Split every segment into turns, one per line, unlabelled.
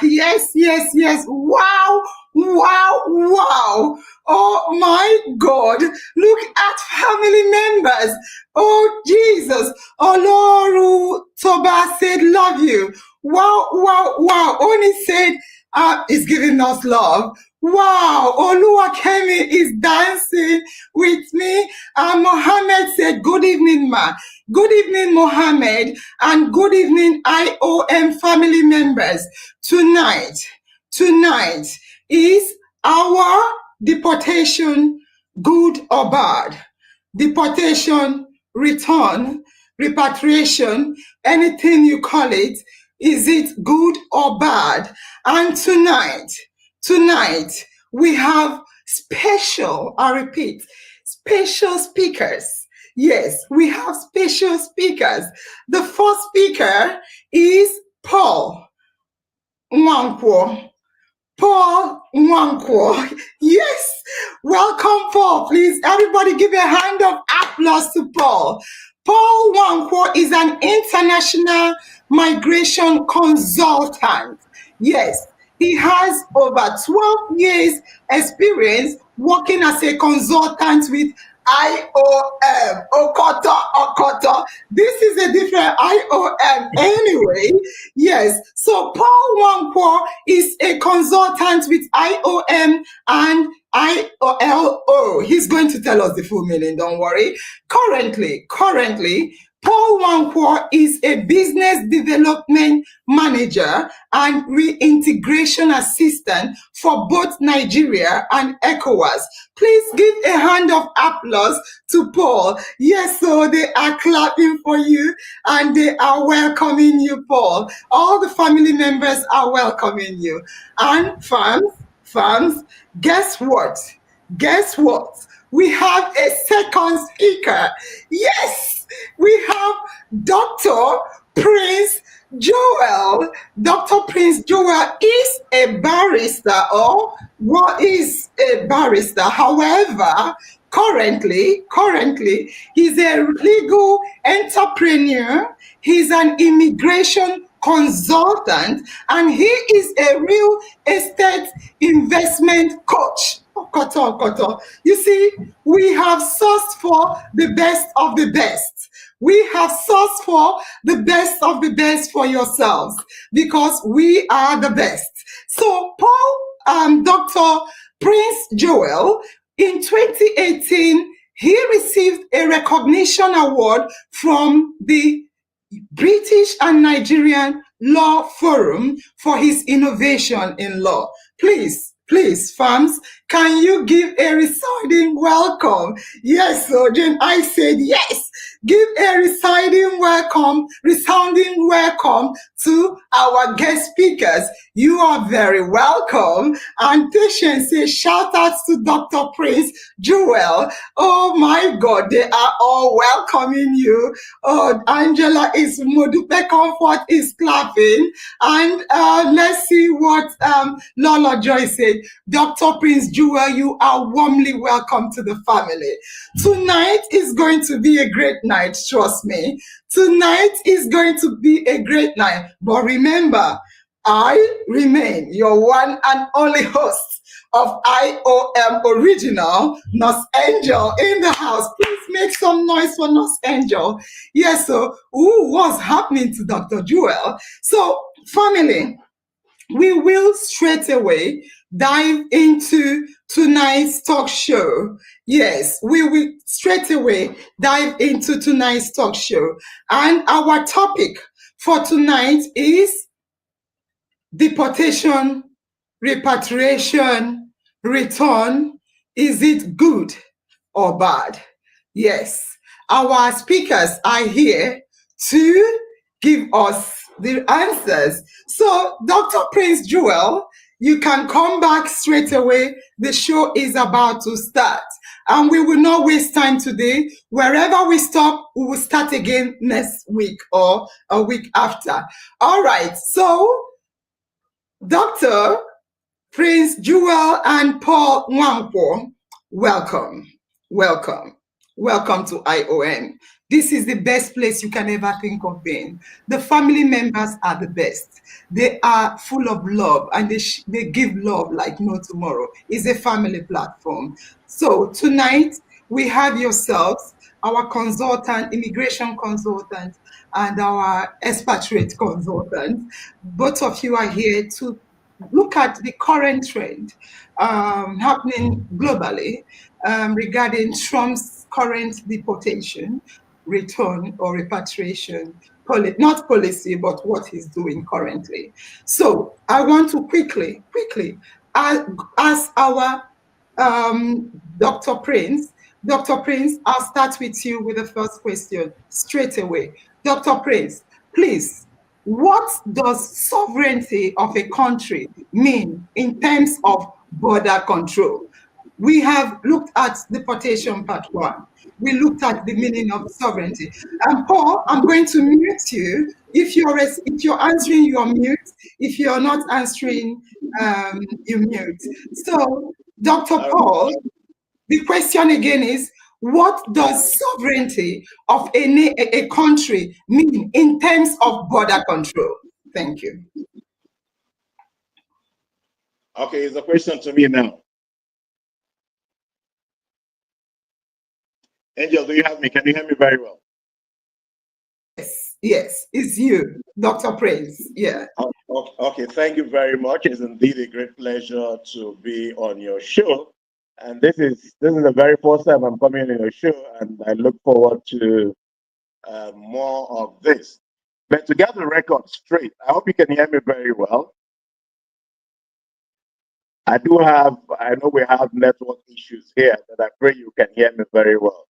Yes, yes, yes. Wow, wow, wow. Oh my God. Look at family members. Oh Jesus. Oloru Toba said, love you. Wow, wow, wow. Oni said, is giving us love. Wow, Oluwakemi is dancing with me. Mohammed said, good evening, ma. Good evening, Mohammed, and good evening, IOM family members. Tonight is our deportation good or bad? Deportation, return, repatriation, anything you call it, is it good or bad? And tonight, we have special, I repeat, special speakers. Yes, we have special speakers. The first speaker is Paul Nwankwo. Paul Nwankwo. Yes, welcome, Paul. Please, everybody give a hand of applause to Paul. Paul Nwankwo is an international migration consultant. Yes, he has over 12 years experience working as a consultant with IOM. Okoto. This is a different IOM anyway. Yes. So Paul Nwankwo is a consultant with IOM and IOLO. He's going to tell us the full meaning, don't worry. Currently, Paul Nwankwo is a business development manager and reintegration assistant for both Nigeria and ECOWAS. Please give a hand of applause to Paul. Yes, so they are clapping for you and they are welcoming you, Paul. All the family members are welcoming you. And fans, guess what? We have a second speaker. Yes, we have Dr. Prince Joel. Dr. Prince Joel is a barrister, or what is a barrister? However, currently, he's a legal entrepreneur. He's an immigration consultant, and he is a real estate investment coach. Koto. You see, we have sourced for the best of the best. We have sourced for the best of the best for yourselves because we are the best. So Paul, Dr. Prince Joel, in 2018, he received a recognition award from the British and Nigerian Law Forum for his innovation in law. Please, fams, can you give a resounding welcome? Yes, so Jane, I said yes. Give a resounding welcome to our guest speakers. You are very welcome. And Patience says, shout out to Dr. Prince Joel. Oh my God, they are all welcoming you. Oh, Angela is Modupe Comfort is clapping. And let's see what Lola Joy said. Dr. Prince Joel, you are warmly welcome to the family. Tonight is going to be a great night, trust me. Tonight is going to be a great night. But remember, I remain your one and only host of IOM Original, Nurse Angel in the house. Please make some noise for Nurse Angel. Yes, so what's happening to Dr. Joel? So, family, we will straight away dive into tonight's talk show. Yes, we will straight away dive into tonight's talk show. And our topic for tonight is deportation, repatriation, return. Is it good or bad? Yes, our speakers are here to give us the answers. So, Dr. Prince Joel, you can come back straight away. The show is about to start. And we will not waste time today. Wherever we stop, we will start again next week or a week after. All right. So, Dr. Prince Joel and Paul Nwankwo, welcome. welcome to IOM. This is the best place you can ever think of being. The family members are the best. They are full of love and they give love like no tomorrow. It's a family platform. So tonight we have yourselves, our consultant, immigration consultant, and our expatriate consultant. Both of you are here to look at the current trend happening globally regarding Trump's current deportation, return, or repatriation, not policy, but what he's doing currently. So I want to quickly ask our Dr. Prince. Dr. Prince, I'll start with you with the first question straight away. Dr. Prince, please, what does sovereignty of a country mean in terms of border control? We have looked at deportation part one. We looked at the meaning of sovereignty. And Paul, I'm going to mute you. If you're answering, you're mute. If you're not answering, you mute. So, Dr. Paul, the question again is, what does sovereignty of a country mean in terms of border control? Thank you.
Okay, it's a question to me now. Angel, do you have me? Can you hear me very well?
Yes, it's you, Dr. Prince. Yeah.
Okay, thank you very much. It's indeed a great pleasure to be on your show. And this is the very first time I'm coming on your show, and I look forward to more of this. But to get the record straight, I hope you can hear me very well. I know we have network issues here, but I pray you can hear me very well.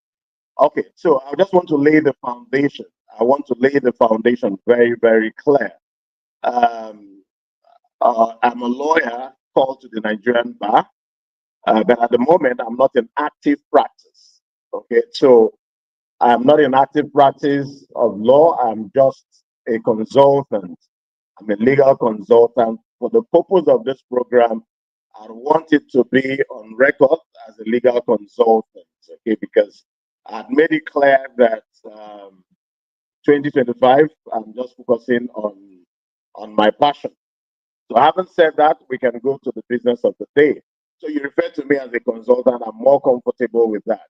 Okay, so I just want to lay the foundation. I want to lay the foundation very, very clear. I'm a lawyer called to the Nigerian bar, but at the moment I'm not in active practice. Okay, so I'm not in active practice of law. I'm just a consultant. I'm a legal consultant. For the purpose of this program, I want it to be on record as a legal consultant. Okay, because I've made it clear that 2025, I'm just focusing on my passion. So having said that, we can go to the business of the day. So you refer to me as a consultant, I'm more comfortable with that.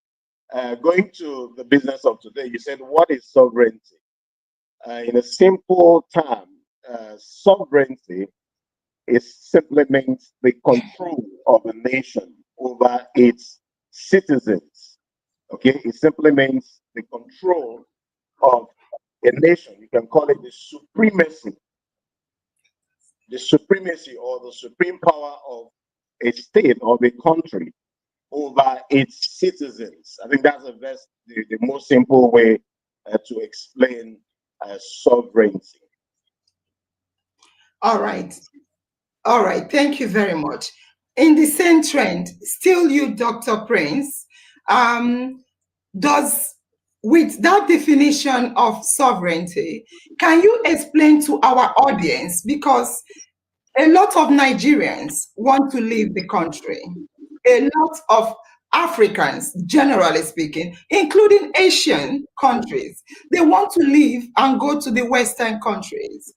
Going to the business of today, you said, what is sovereignty? In a simple term, sovereignty simply means the control of a nation over its citizens. Okay, it simply means the control of a nation. You can call it the supremacy or the supreme power of a state or a country over its citizens. I think that's the most simple way to explain sovereignty.
All right. All right. Thank you very much. In the same trend, still you, Dr. Prince, does with that definition of sovereignty, can you explain to our audience, because a lot of Nigerians want to leave the country, a lot of Africans, generally speaking, including Asian countries, they want to leave and go to the Western countries.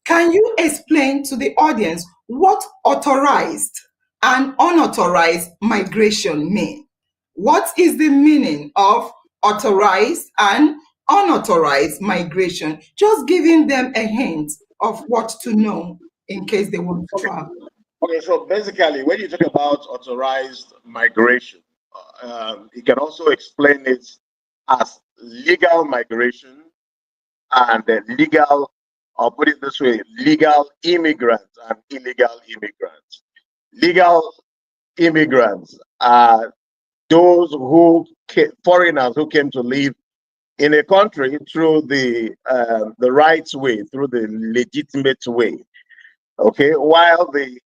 Can you explain to the audience what authorized and unauthorized migration mean? What is the meaning of authorized and unauthorized migration? Just giving them a hint of what to know in case they want to travel.
Okay, so basically, when you talk about authorized migration, you can also explain it as legal migration and legal, I'll put it this way, legal immigrants and illegal immigrants. Legal immigrants are those foreigners who came to live in a country through the right way, through the legitimate way. Okay, while the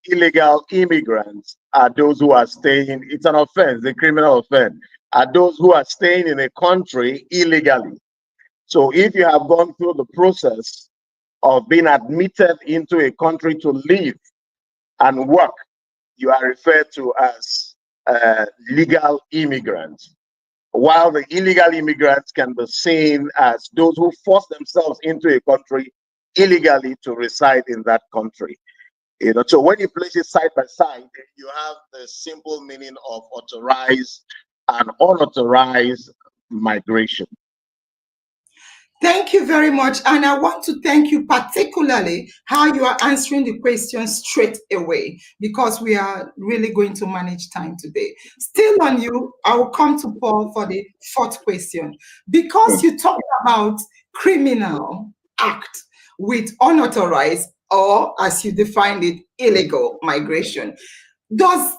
illegal immigrants are those who are staying, it's an offense, a criminal offense, are those who are staying in a country illegally. So if you have gone through the process of being admitted into a country to live and work, you are referred to as legal immigrants. while the illegal immigrants can be seen as those who force themselves into a country illegally to reside in that country. So when you place it side by side, you have the simple meaning of authorized and unauthorized migration.
Thank you very much. And I want to thank you particularly how you are answering the question straight away, because we are really going to manage time today. Still on you, I will come to Paul for the fourth question. Because you talked about criminal act with unauthorized, or as you defined it, illegal migration. Does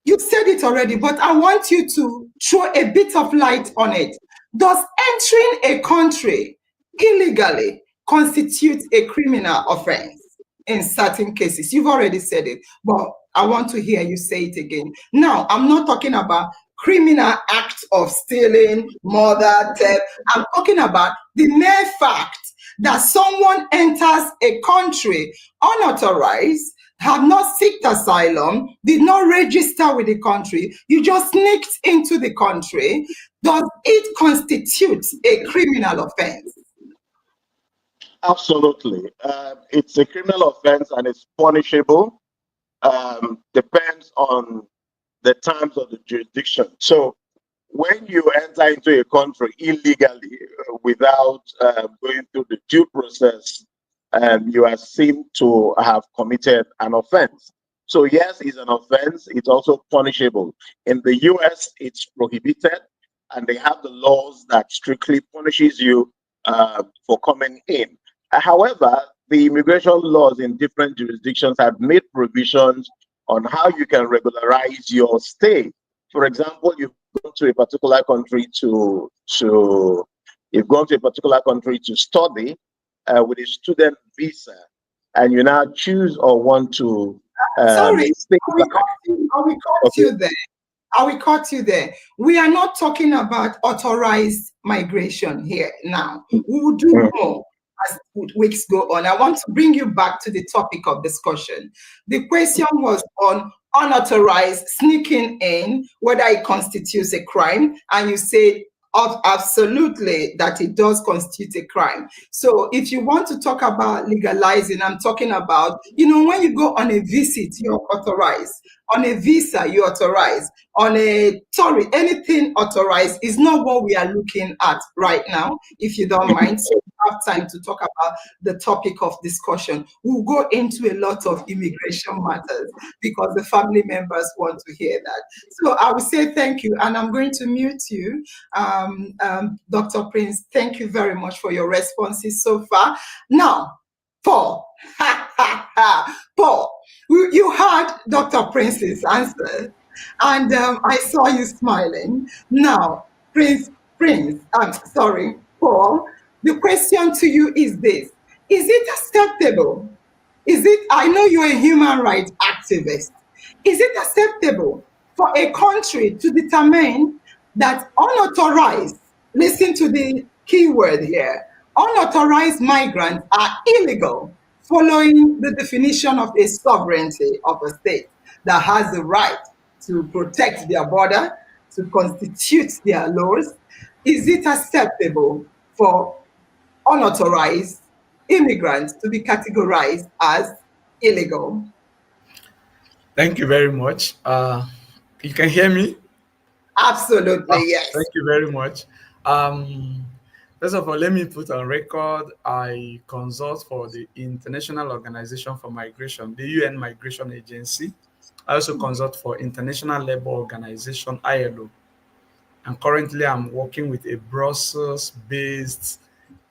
You said it already, but I want you to throw a bit of light on it. Does entering a country illegally constitute a criminal offense in certain cases? You've already said it, but I want to hear you say it again. Now, I'm not talking about criminal acts of stealing, murder, theft. I'm talking about the mere fact that someone enters a country unauthorized, have not sought asylum, did not register with the country, you just sneaked into the country. Does it constitute a criminal offense?
Absolutely. It's a criminal offense and it's punishable. Depends on the terms of the jurisdiction. So when you enter into a country illegally without going through the due process, you are seen to have committed an offense. So yes, it's an offense. It's also punishable. In the US, it's prohibited, and they have the laws that strictly punishes you for coming in. However, the immigration laws in different jurisdictions have made provisions on how you can regularize your stay. For example, you've gone to a particular country to you've gone to a particular country to study with a student visa, and you now choose or want to
Sorry,
stay back.
I will cut
Okay.
you there. I will cut you there. We are not talking about authorized migration here now. We will do
Mm.
more as weeks go on. I want to bring you back to the topic of discussion. The question was on unauthorized sneaking in, whether it constitutes a crime, and you said absolutely that it does constitute a crime. So if you want to talk about legalizing, I'm talking about, when you go on a visit, you're authorized. On a visa, you're authorized. On a tourist, anything authorized is not what we are looking at right now, if you don't mind. So we have time to talk about the topic of discussion. We'll go into a lot of immigration matters because the family members want to hear that. So I will say thank you, and I'm going to mute you. Dr. Prince, thank you very much for your responses so far. Now, Paul, Paul, you heard Dr. Prince's answer, and I saw you smiling. Now, I'm sorry, Paul, the question to you is this: is it acceptable? I know you're a human rights activist. Is it acceptable for a country to determine that unauthorized, listen to the key word here, unauthorized migrants are illegal following the definition of a sovereignty of a state that has the right to protect their border, to constitute their laws? Is it acceptable for unauthorized immigrants to be categorized as illegal?
Thank you very much. You can hear me?
Absolutely, yes.
Thank you very much. Um, First of all, let me put on record I consult for the International Organization for Migration, the UN Migration Agency. I also consult for International Labour Organization, ILO. And currently, I'm working with a Brussels-based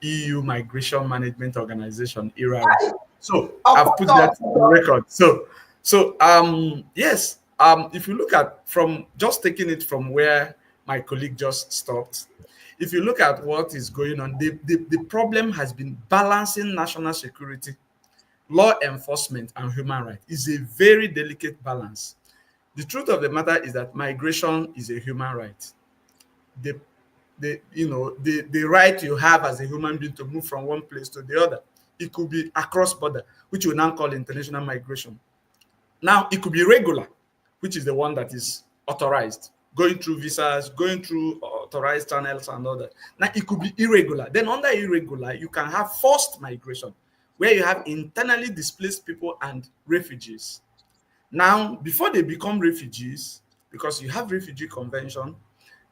EU Migration Management Organization, IRARO. So I've put that on record. Yes, if you look at from just taking it from where my colleague just stopped, if you look at what is going on, the problem has been balancing national security, law enforcement, and human rights. Is a very delicate balance. The truth of the matter is that migration is a human right. The the right you have as a human being to move from one place to the other. It could be across border, which we now call international migration. Now, it could be regular, which is the one that is authorized, going through visas, going through authorized channels and all that. Now, it could be irregular. Then under irregular, you can have forced migration, where you have internally displaced people and refugees. Now, before they become refugees, because you have refugee convention,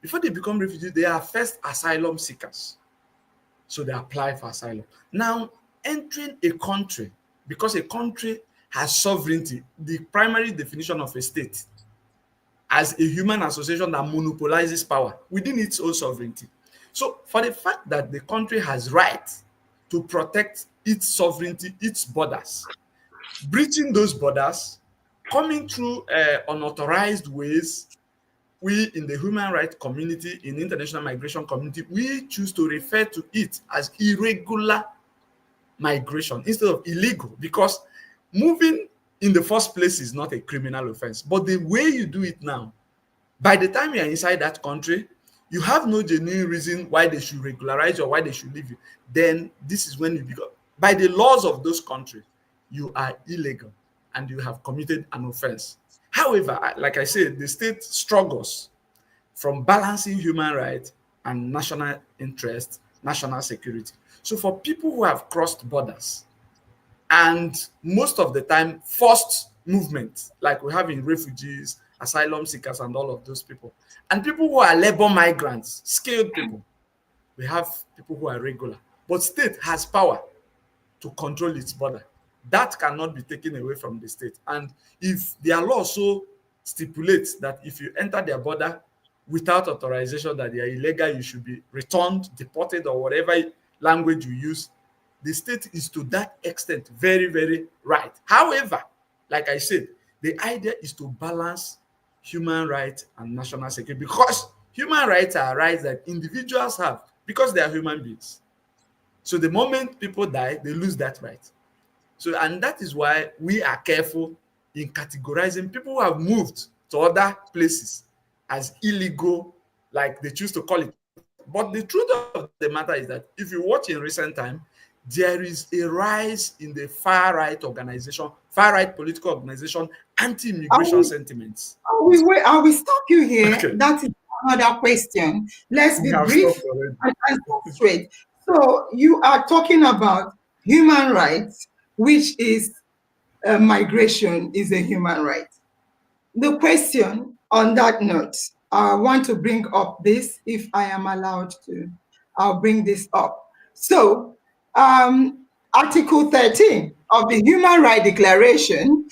before they become refugees, they are first asylum seekers. So they apply for asylum. Now, entering a country, because a country has sovereignty, the primary definition of a state as a human association that monopolizes power within its own sovereignty. So for the fact that the country has right to protect its sovereignty, its borders, breaching those borders, coming through unauthorized ways, we in the human rights community, in the international migration community, we choose to refer to it as irregular migration instead of illegal, because moving in the first place is not a criminal offense. But the way you do it now, by the time you are inside that country, you have no genuine reason why they should regularize or why they should leave you. Then this is when you become, by the laws of those countries, you are illegal and you have committed an offense. However, like I said, the state struggles from balancing human rights and national interest, national security. So for people who have crossed borders, and most of the time forced movement, like we have in refugees, asylum seekers, and all of those people, and people who are labor migrants, skilled people, we have people who are regular. But state has power to control its border. That cannot be taken away from the state. And if their law so stipulates that if you enter their border without authorization, that they are illegal, you should be returned, deported, or whatever language you use, the state is to that extent very, very right. However, like I said, the idea is to balance human rights and national security, because human rights are rights that individuals have because they are human beings. So the moment people die, they lose that right. So, and that is why we are careful in categorizing people who have moved to other places as illegal, like they choose to call it. But the truth of the matter is that if you watch in recent time, there is a rise in the far right organization, far right political organization, anti-immigration sentiments.
I will stop you here.
Okay.
That is another question. Let's be
We have
brief
stopped already.
and straight. So you are talking about human rights, which is migration is a human right. The question on that note, I want to bring up this, if I am allowed to. I'll bring this up. So, Article 13 of the Human Rights Declaration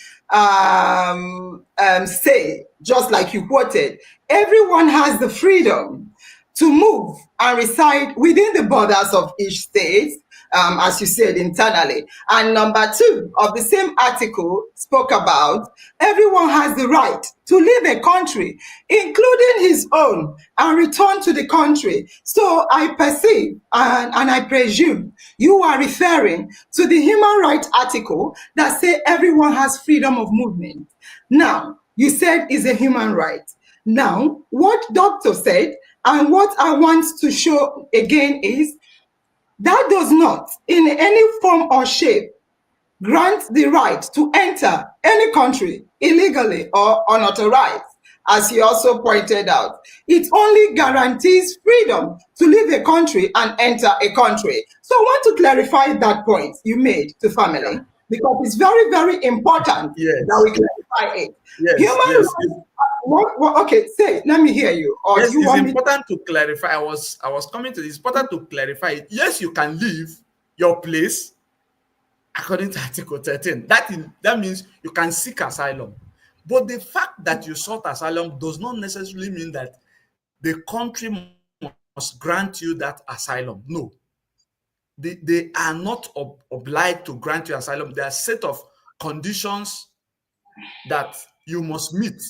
say, just like you quoted, everyone has the freedom to move and reside within the borders of each state, as you said, internally. And number 2 of the same article spoke about everyone has the right to leave a country, including his own, and return to the country. So I perceive and I presume you are referring to the human rights article that say everyone has freedom of movement. Now, you said is a human right. Now, what doctor said and what I want to show again is that does not, in any form or shape, grant the right to enter any country illegally or unauthorized, as you also pointed out. It only guarantees freedom to leave a country and enter a country. So I want to clarify that point you made to family, because it's very, very important that we clarify it. Human rights. Okay, say, let me hear you. Or
Yes,
do you
it's
want
important to clarify. I was coming to this. It's important to clarify it. Yes, you can leave your place according to Article 13. That means you can seek asylum. But the fact that you sought asylum does not necessarily mean that the country must grant you that asylum. No. They are not obliged to grant you asylum. There are a set of conditions that you must meet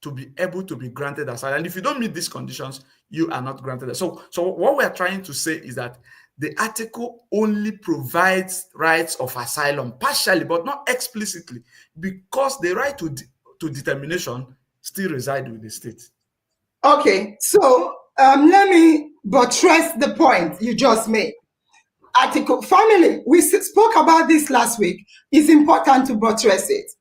to be able to be granted asylum. And if you don't meet these conditions, you are not granted. So what we're trying to say is that the article only provides rights of asylum partially, but not explicitly, because the right to determination still reside with the state.
Okay, so let me buttress the point you just made. Article family, we spoke about this last week. It's important to buttress it.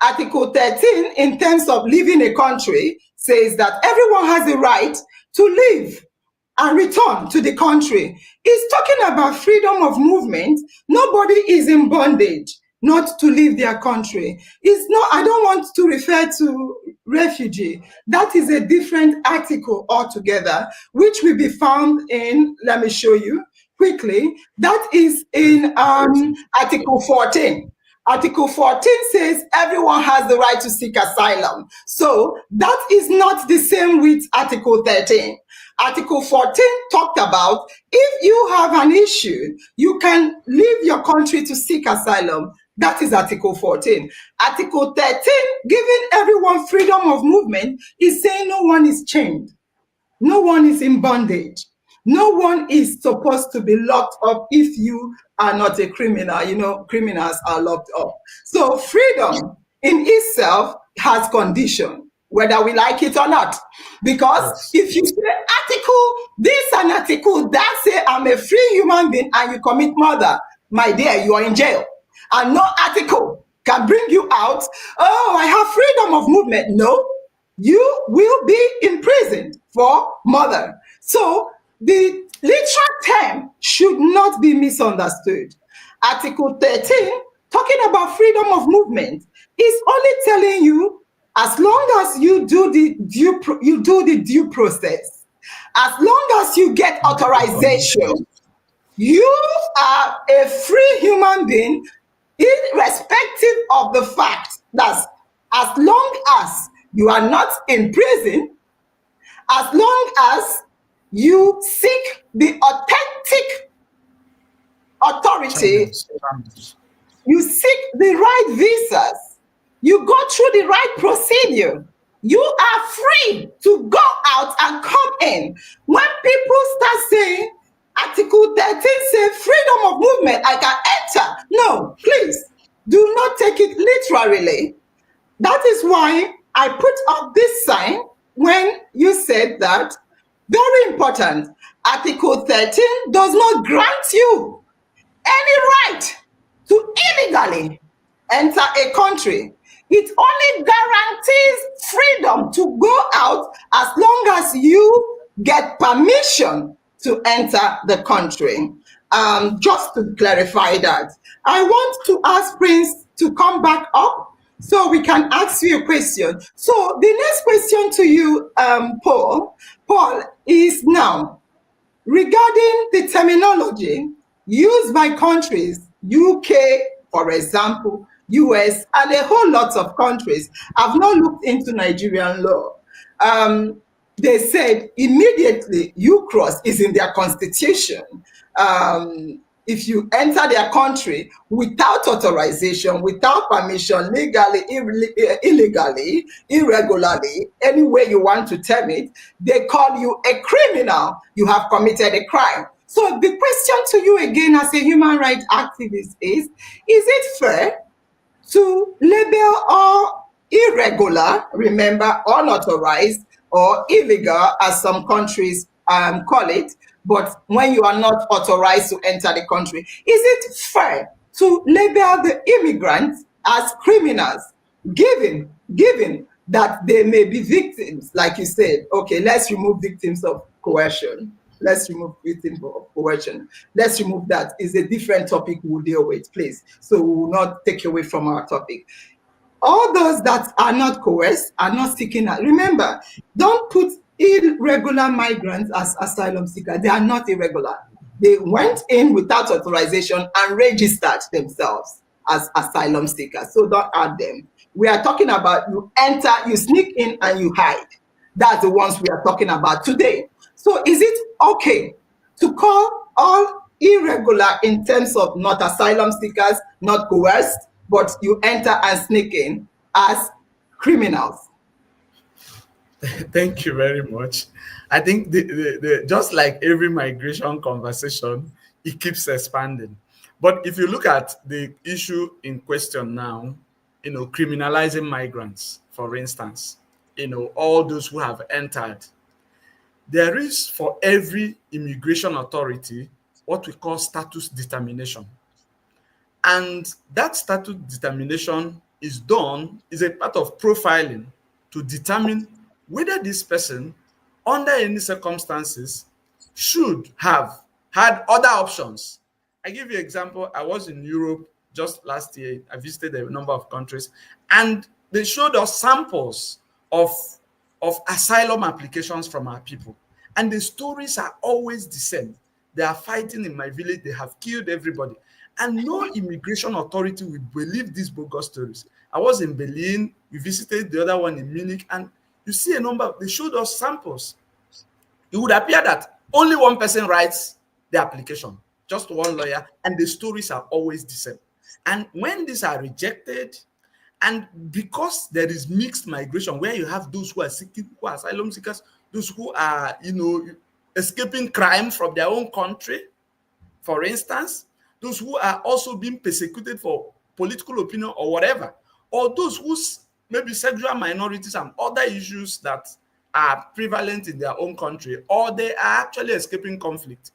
Article 13, in terms of leaving a country, says that everyone has the right to leave and return to the country. It's talking about freedom of movement. Nobody is in bondage not to leave their country. It's not, I don't want to refer to refugee. That is a different article altogether, which will be found in, let me show you quickly. That is in Article 14. Article 14 says everyone has the right to seek asylum. So that is not the same with Article 13. Article 14 talked about if you have an issue, you can leave your country to seek asylum. That is Article 14. Article 13, giving everyone freedom of movement, is saying no one is chained. No one is in bondage. No one is supposed to be locked up if you are not a criminal. You know, criminals are locked up. So freedom in itself has condition, whether we like it or not. Because
Yes.
if you say article this and article that, say I'm a free human being and you commit murder, my dear, you are in jail. And no article can bring you out. Oh, I have freedom of movement. No, you will be imprisoned for murder. So the literal term should not be misunderstood. Article 13, talking about freedom of movement, is only telling you as long as you do the due process, as long as you get authorization, you are a free human being, irrespective of the fact that as long as you are not in prison, as long as you seek the authentic authority,
Channels.
you seek the right visas, you go through the right procedure, you are free to go out and come in. When people start saying Article 13 says freedom of movement, I can enter. No, please do not take it literally. That is why I put up this sign when you said that. Very important. Article 13 does not grant you any right to illegally enter a country. It only guarantees freedom to go out as long as you get permission to enter the country. Just to clarify that, I want to ask Prince to come back up so we can ask you a question. So the next question to you, Paul, is now regarding the terminology used by countries, UK, for example, US, and a whole lot of countries. I've not looked into Nigerian law. They said immediately UCROSS is in their constitution. If you enter their country without authorization, without permission, legally, illegally, irregularly, any way you want to term it, they call you a criminal. You have committed a crime. So the question to you again as a human rights activist is it fair to label all irregular, remember, unauthorized or illegal, as some countries call it, but when you are not authorized to enter the country, is it fair to label the immigrants as criminals, given that they may be victims, like you said? Okay, let's remove victims of coercion. Let's remove victims of coercion. Let's remove that. It's a different topic we'll deal with, please. So we will not take away from our topic. All those that are not coerced are not seeking out. Remember, don't put irregular migrants as asylum seekers. They are not irregular. They went in without authorization and registered themselves as asylum seekers. So don't add them. We are talking about you enter, you sneak in and you hide. That's the ones we are talking about today. So is it okay to call all irregular in terms of not asylum seekers, not coerced, but you enter and sneak in as criminals?
Thank you very much. I think just like every migration conversation, it keeps expanding. But if you look at the issue in question now, criminalizing migrants, for instance, all those who have entered, there is for every immigration authority what we call status determination. And that status determination is a part of profiling to determine whether this person, under any circumstances, should have had other options. I give you an example. I was in Europe just last year. I visited a number of countries, and they showed us samples of asylum applications from our people. And the stories are always the same. They are fighting in my village, they have killed everybody. And no immigration authority will believe these bogus stories. I was in Berlin, we visited the other one in Munich, and you see a number, they showed us samples. It would appear that only one person writes the application, just one lawyer, and the stories are always the same. And when these are rejected, and because there is mixed migration, where you have those who are seeking, who are asylum seekers, those who are, escaping crime from their own country, for instance, those who are also being persecuted for political opinion or whatever, or those whose maybe sexual minorities and other issues that are prevalent in their own country, or they are actually escaping conflict.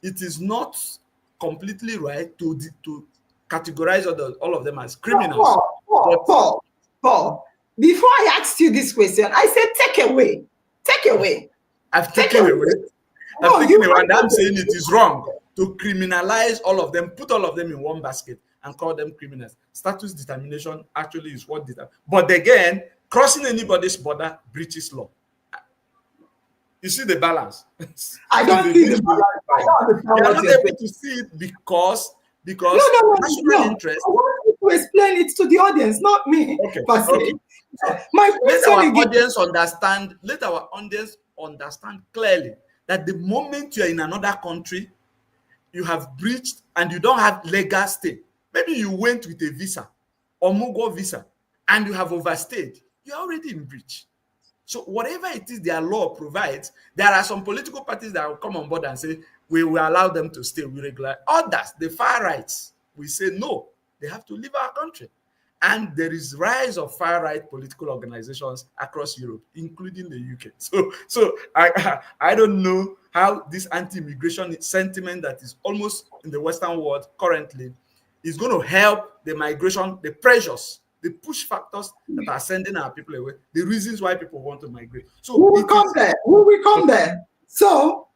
It is not completely right to categorize all of them as criminals.
Paul, before I asked you this question, I said take away.
I've taken away. And I'm saying it is wrong to criminalize all of them, put all of them in one basket and call them criminals. Status determination actually is what determines. But again, crossing anybody's border breaches law. You see the balance?
I don't see the balance.
You are not able to see it because national interest.
I want you to explain it to the audience, not me.
Okay.
My question
let our audience understand clearly that the moment you are in another country, you have breached and you don't have legal stay. Maybe you went with a visa or Mugo visa and you have overstayed. You're already in breach. So whatever it is their law provides, there are some political parties that will come on board and say, we will allow them to stay with regular. Others, the far rights, we say no, they have to leave our country. And there is rise of far-right political organizations across Europe, including the UK. So I don't know how this anti-immigration sentiment that is almost in the Western world currently is going to help the migration, the pressures, the push factors that are sending our people away, the reasons why people want to migrate. So
we will come there. So,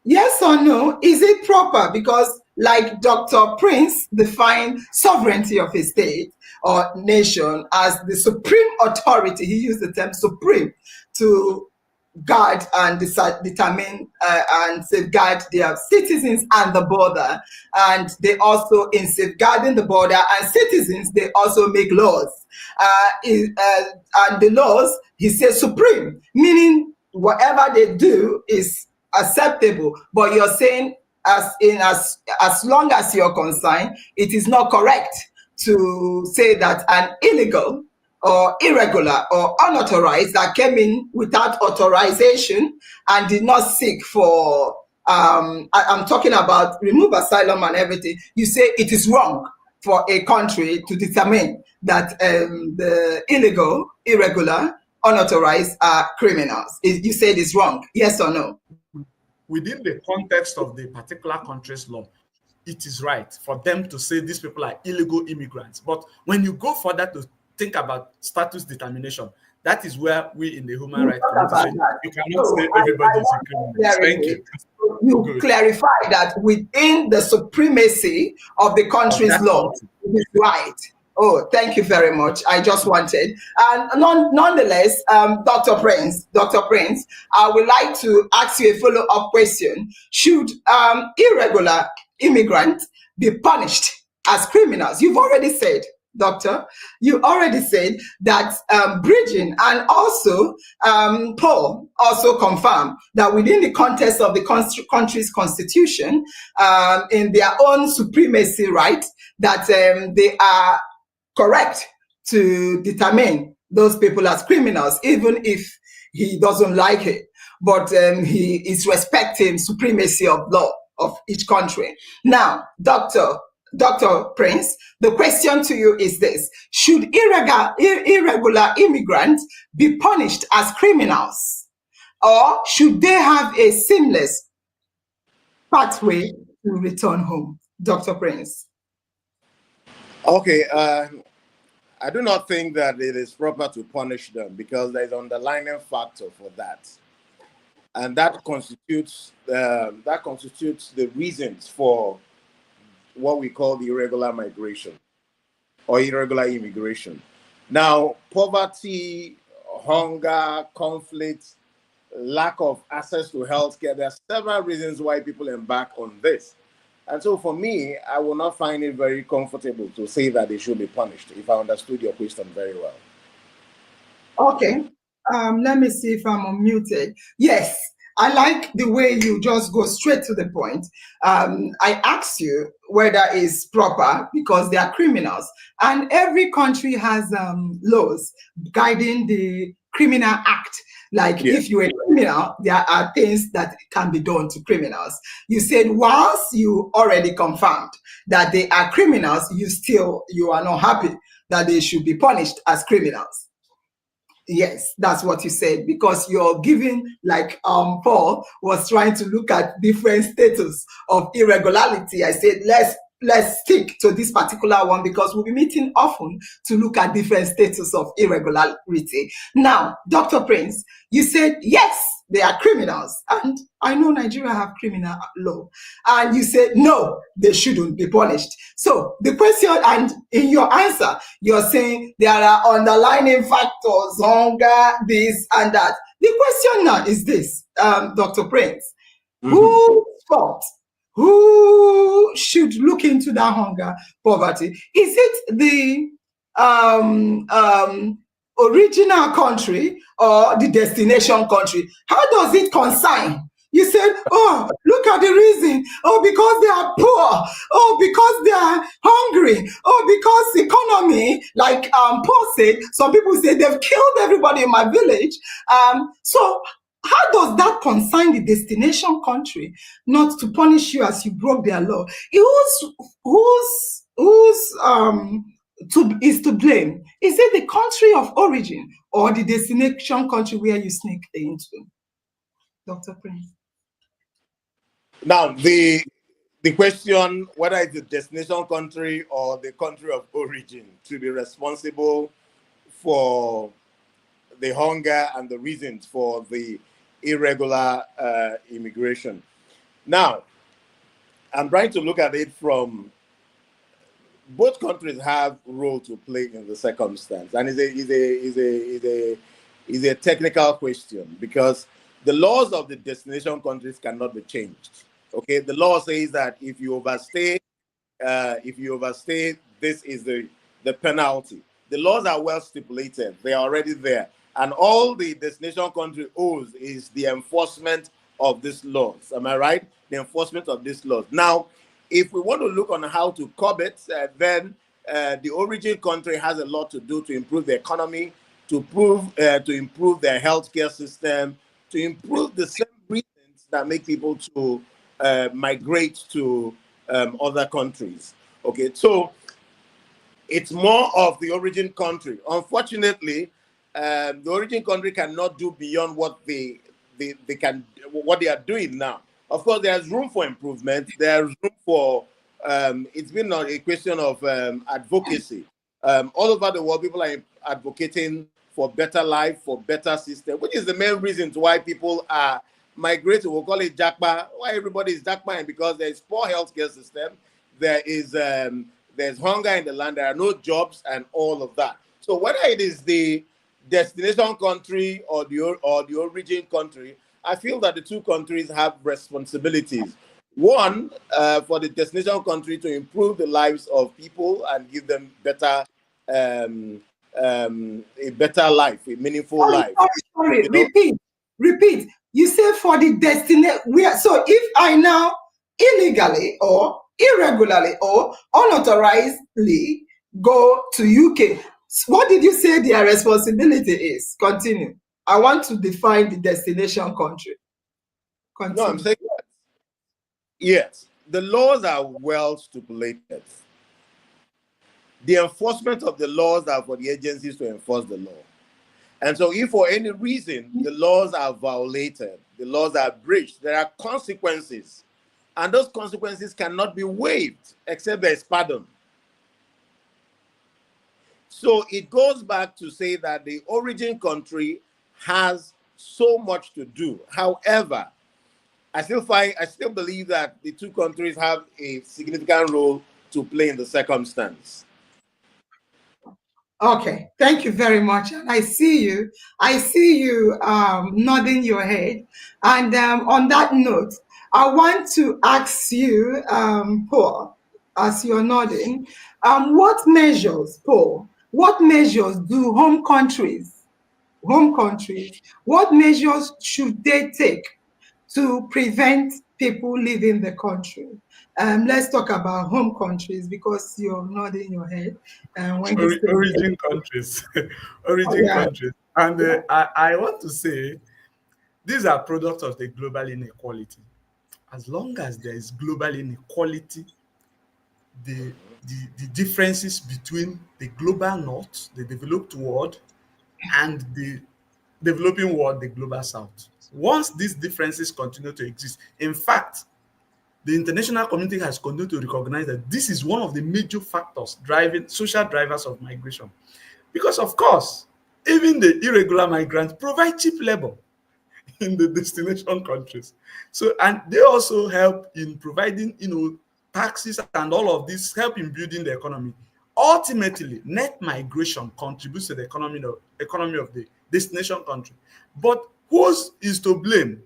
yes or no, is it proper? Because like Dr. Prince defined sovereignty of a state or nation as the supreme authority, he used the term supreme, to guard and determine and safeguard their citizens and the border. And they also, in safeguarding the border and citizens, they also make laws. And the laws, he says supreme, meaning whatever they do is acceptable. But you're saying as long as you're concerned, it is not correct to say that an illegal or irregular or unauthorized that came in without authorization and did not seek for I'm talking about remove asylum and everything, you say it is wrong for a country to determine that the illegal, irregular, unauthorized are criminals. You say it is wrong, yes or no?
Within the context of the particular country's law, it is right for them to say these people are illegal immigrants. But when you go further to think about status determination, that is where we in the human rights community say you cannot say everybody is a criminal. Thank you.
You clarify that within the supremacy of the country's law, it is right. Oh, thank you very much. I just wanted, and nonetheless, Dr. Prince, I would like to ask you a follow-up question. Should irregular immigrants be punished as criminals? You've already said, Doctor, you already said that bridging, and also Paul also confirmed that within the context of the country's constitution, in their own supremacy right, that they are correct to determine those people as criminals, even if he doesn't like it. But he is respecting supremacy of law of each country. Now, Dr. Prince, the question to you is this: should irregular immigrants be punished as criminals, or should they have a seamless pathway to return home? Dr. Prince.
Okay, I do not think that it is proper to punish them because there's an underlying factor for that.
and that constitutes the reasons for what we call the irregular migration or irregular immigration. Now, poverty, hunger, conflict, lack of access to healthcare, there are several reasons why people embark on this. And so for me, I will not find it very comfortable to say that they should be punished, if I understood your question very well.
Okay. Let me see if I'm unmuted. Yes, I like the way you just go straight to the point. I asked you whether it's proper because they are criminals, and every country has laws guiding the criminal act. Like
Yeah.
if you're a criminal, there are things that can be done to criminals. You said once you already confirmed that they are criminals, you are not happy that they should be punished as criminals. Yes, that's what you said, because you're giving, like Paul was trying to look at different status of irregularity. I said let's stick to this particular one because we'll be meeting often to look at different status of irregularity. Now, Dr. Prince, you said yes, they are criminals, and I know Nigeria have criminal law, and you said no, they shouldn't be punished. So the question, and in your answer, you're saying there are underlying factors, hunger, this and that. The question now is this, Dr. Prince, who fault? Who should look into that hunger, poverty? Is it the original country or the destination country? How does it consign? You said, oh, look at the reason. Oh, because they are poor. Oh, because they are hungry. Oh, because economy, like Paul said, some people say they've killed everybody in my village. So how does that consign the destination country not to punish you as you broke their law? Is to blame? Is it the country of origin or the destination country where you sneaked into? Dr. Prince.
Now, the question whether it's the destination country or the country of origin to be responsible for the hunger and the reasons for the irregular immigration. Now, I'm trying to look at it from both countries have role to play in the circumstance, and is a technical question because the laws of the destination countries cannot be changed. Okay, the law says that if you overstay, this is the penalty. The laws are well stipulated; they are already there, and all the destination country owes is the enforcement of these laws. Am I right? The enforcement of these laws. Now, if we want to look on how to curb it, then the origin country has a lot to do to improve the economy, to improve their healthcare system, to improve the same reasons that make people to migrate to other countries. Okay, so it's more of the origin country. Unfortunately, the origin country cannot do beyond what they are doing now. Of course, there's room for improvement. There's room for it's been a question of advocacy. All over the world, people are advocating for better life, for better system, which is the main reasons why people are migrating. We'll call it Jackpa. Why everybody is Jackpa? Because there's poor healthcare system. There's hunger in the land. There are no jobs and all of that. So whether it is the destination country or the origin country, I feel that the two countries have responsibilities. One, for the destination country to improve the lives of people and give them a better life, a meaningful life.
Sorry. Repeat. You say for the destination. So if I now illegally or irregularly or unauthorizedly go to UK, what did you say their responsibility is? Continue. I want to define the destination country. Continue.
No, I'm saying yes. The laws are well stipulated. The enforcement of the laws are for the agencies to enforce the law. And so if for any reason the laws are violated, the laws are breached, there are consequences. And those consequences cannot be waived except there is pardon. So it goes back to say that the origin country has so much to do. However, I still believe that the two countries have a significant role to play in the circumstance.
Okay, thank you very much. And I see you. I see you nodding your head. And on that note, I want to ask you, Paul, as you're nodding, what measures do home countries, what measures should they take to prevent people leaving the country? Let's talk about home countries because you're nodding your head when you say,
Origin countries, origin
yeah,
countries. And
yeah.
I want to say these are products of the global inequality. As long as there is global inequality, the, the differences between the global north, the developed world, and the developing world, the global south. Once these differences continue to exist, in fact, the international community has continued to recognize that this is one of the major factors driving social drivers of migration. Because, of course, even the irregular migrants provide cheap labor in the destination countries. So, and they also help in providing, taxes and all of this help in building the economy. Ultimately, net migration contributes to the economy of the destination country. But whose is to blame?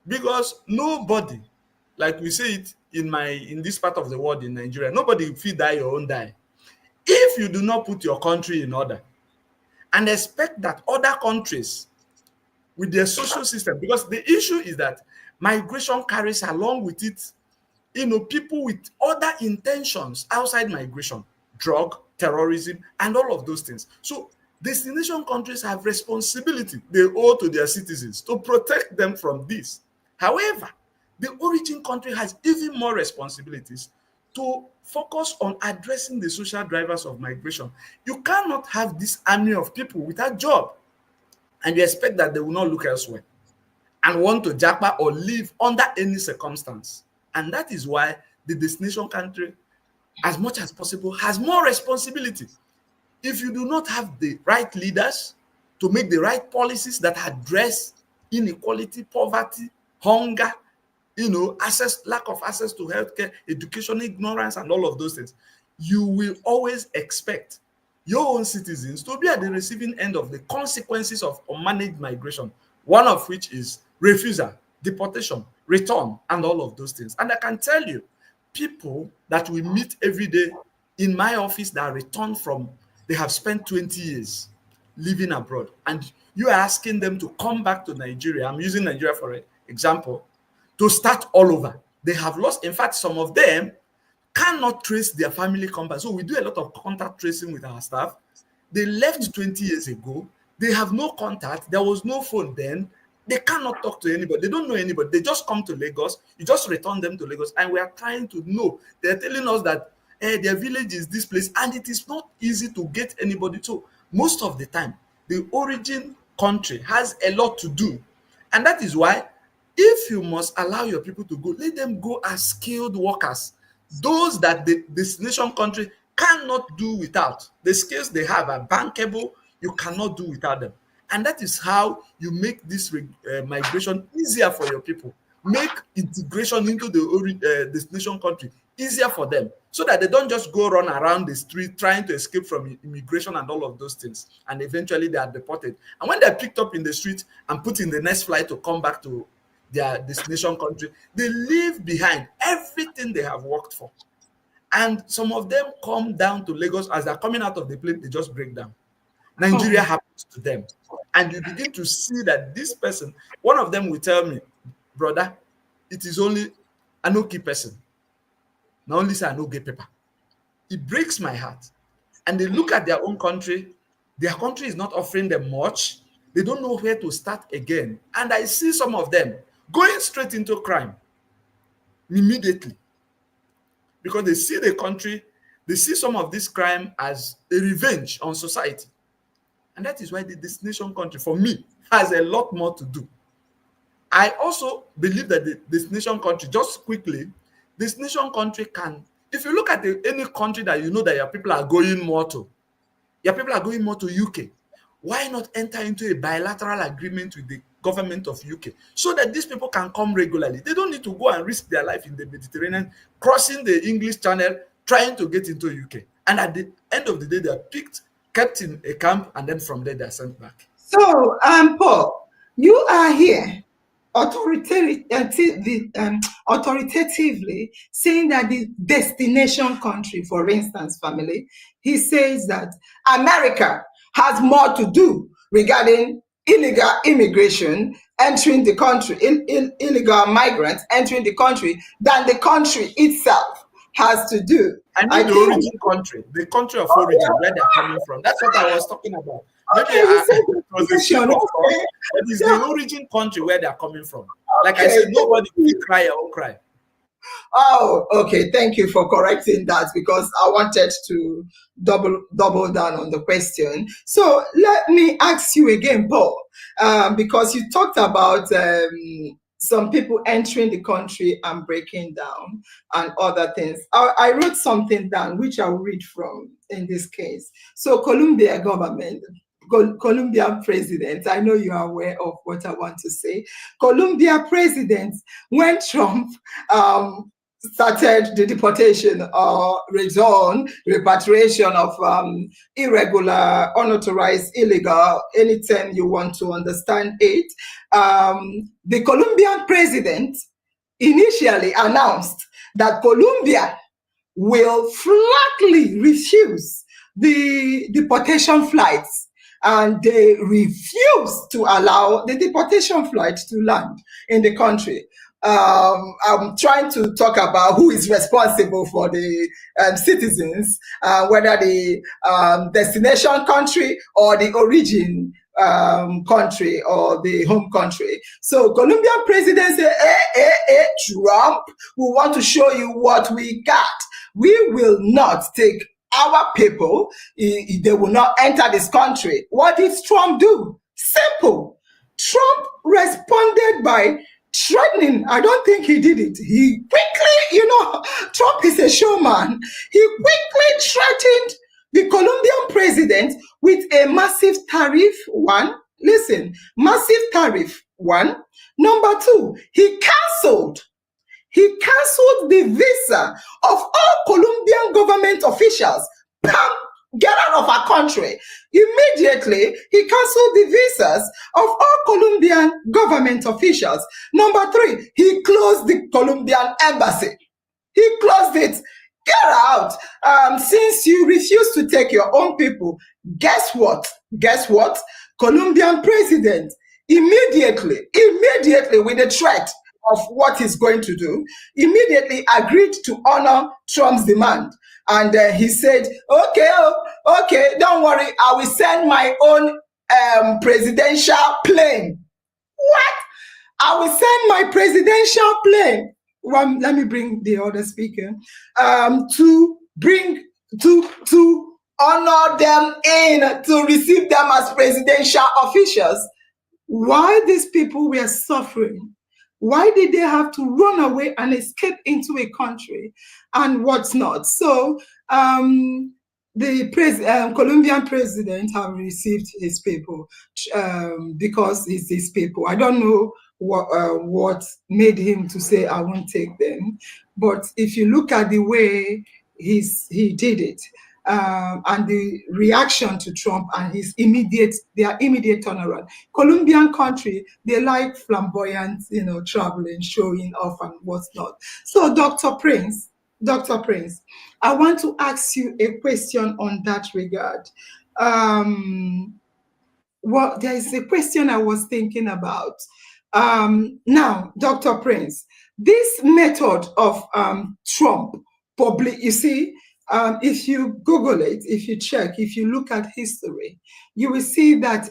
Because nobody, like we say it in this part of the world in Nigeria, nobody fit die your own die. If you do not put your country in order and expect that other countries with their social system, because the issue is that migration carries along with it, people with other intentions outside migration, drug, terrorism, and all of those things. So destination countries have responsibility they owe to their citizens to protect them from this. However, the origin country has even more responsibilities to focus on addressing the social drivers of migration. You cannot have this army of people without job and you expect that they will not look elsewhere and want to japa or live under any circumstance. And that is why the destination country, as much as possible, has more responsibility. If you do not have the right leaders to make the right policies that address inequality, poverty, hunger, lack of access to healthcare, education, ignorance, and all of those things, you will always expect your own citizens to be at the receiving end of the consequences of unmanaged migration, one of which is refusal, deportation, return, and all of those things. And I can tell you, people that we meet every day in my office that return from, they have spent 20 years living abroad, and you are asking them to come back to Nigeria. I'm using Nigeria for example, to start all over. They have lost, in fact, some of them cannot trace their family comeback. So we do a lot of contact tracing with our staff. They left 20 years ago. They have no contact. There was no phone then. They cannot talk to anybody. They don't know anybody. They just come to Lagos. You just return them to Lagos. And we are trying to know. They're telling us that their village is this place. And it is not easy to get anybody. So most of the time, the origin country has a lot to do. And that is why if you must allow your people to go, let them go as skilled workers. Those that the destination country cannot do without. The skills they have are bankable. You cannot do without them. And that is how you make this migration easier for your people. Make integration into the destination country easier for them so that they don't just go run around the street trying to escape from immigration and all of those things. And eventually they are deported. And when they're picked up in the street and put in the next flight to come back to their destination country, they leave behind everything they have worked for. And some of them come down to Lagos. As they're coming out of the plane, they just break down. Nigeria happens to them. And you begin to see that this person, one of them will tell me, brother, it is only an okay person. Now only say I no get paper. It breaks my heart. And they look at their own country. Their country is not offering them much. They don't know where to start again. And I see some of them going straight into crime immediately because they see the country, they see some of this crime as a revenge on society. And that is why the destination country, for me, has a lot more to do. I also believe that the destination country, just quickly, destination country can, if you look at any country that you know that your people are going more to, your people are going more to UK. why not enter into a bilateral agreement with the government of UK so that these people can come regularly? They don't need to go and risk their life in the Mediterranean, crossing the English Channel, trying to get into UK. And at the end of the day, they are picked, kept in a camp, and then from there they are sent back.
So, Paul, you are here authoritatively saying that the destination country, for instance, family, he says that America has more to do regarding illegal immigration entering the country, illegal migrants entering the country, than the country itself has to do.
I mean, the origin country, the country of origin, where they're coming from. That's what I was talking about. Maybe it was a shift of thought, but it's the origin country where they're coming from. Like I said, nobody will cry or cry.
Oh, okay. Thank you for correcting that, because I wanted to double down on the question. So let me ask you again, Paul, because you talked about some people entering the country and breaking down and other things. I wrote something down, which I'll read from in this case. So Colombia government, Colombian president, I know you are aware of what I want to say. Colombia president, when Trump started the deportation or repatriation of irregular, unauthorized, illegal, anytime you want to understand it, the Colombian president initially announced that Colombia will flatly refuse the deportation flights, and they refuse to allow the deportation flights to land in the country. I'm trying to talk about who is responsible for the citizens, whether the destination country or the origin country or the home country. So Colombian president said, Trump, we want to show you what we got. We will not take our people. They will not enter this country. What did Trump do? Simple. Trump responded by threatening. I don't think he did it. He quickly, Trump is a showman. He quickly threatened the Colombian president with a massive tariff. One, listen, massive tariff. One. Number two, he canceled the visa of all Colombian government officials. Get out of our country. Immediately, he canceled the visas of all Colombian government officials. Number three, he closed the Colombian embassy. He closed it. Get out. Since you refuse to take your own people, guess what? Colombian president immediately with the threat of what he's going to do, immediately agreed to honor Trump's demand. And he said, okay, don't worry, I will send my own presidential plane. What? I will send my presidential plane. Well, let me bring the other speaker to honor them in, to receive them as presidential officials. Why these people were suffering? Why did they have to run away and escape into a country and what's not? So the Colombian president have received his people because it's his people. I don't know what made him to say, I won't take them. But if you look at the way he did it, and the reaction to Trump and their immediate turnaround. Colombian country, they like flamboyant, traveling, showing off and what's not. So Dr. Prince, I want to ask you a question on that regard. Well, there is a question I was thinking about. Now, Dr. Prince, this method of Trump, you see, if you Google it, if you check, if you look at history, you will see that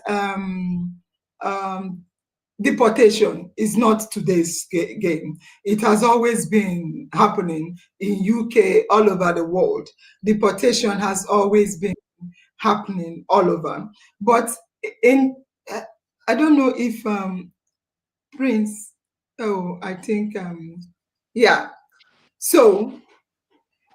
deportation is not today's game. It has always been happening in UK, all over the world. Deportation has always been happening all over. But I don't know if Prince, I think, yeah. So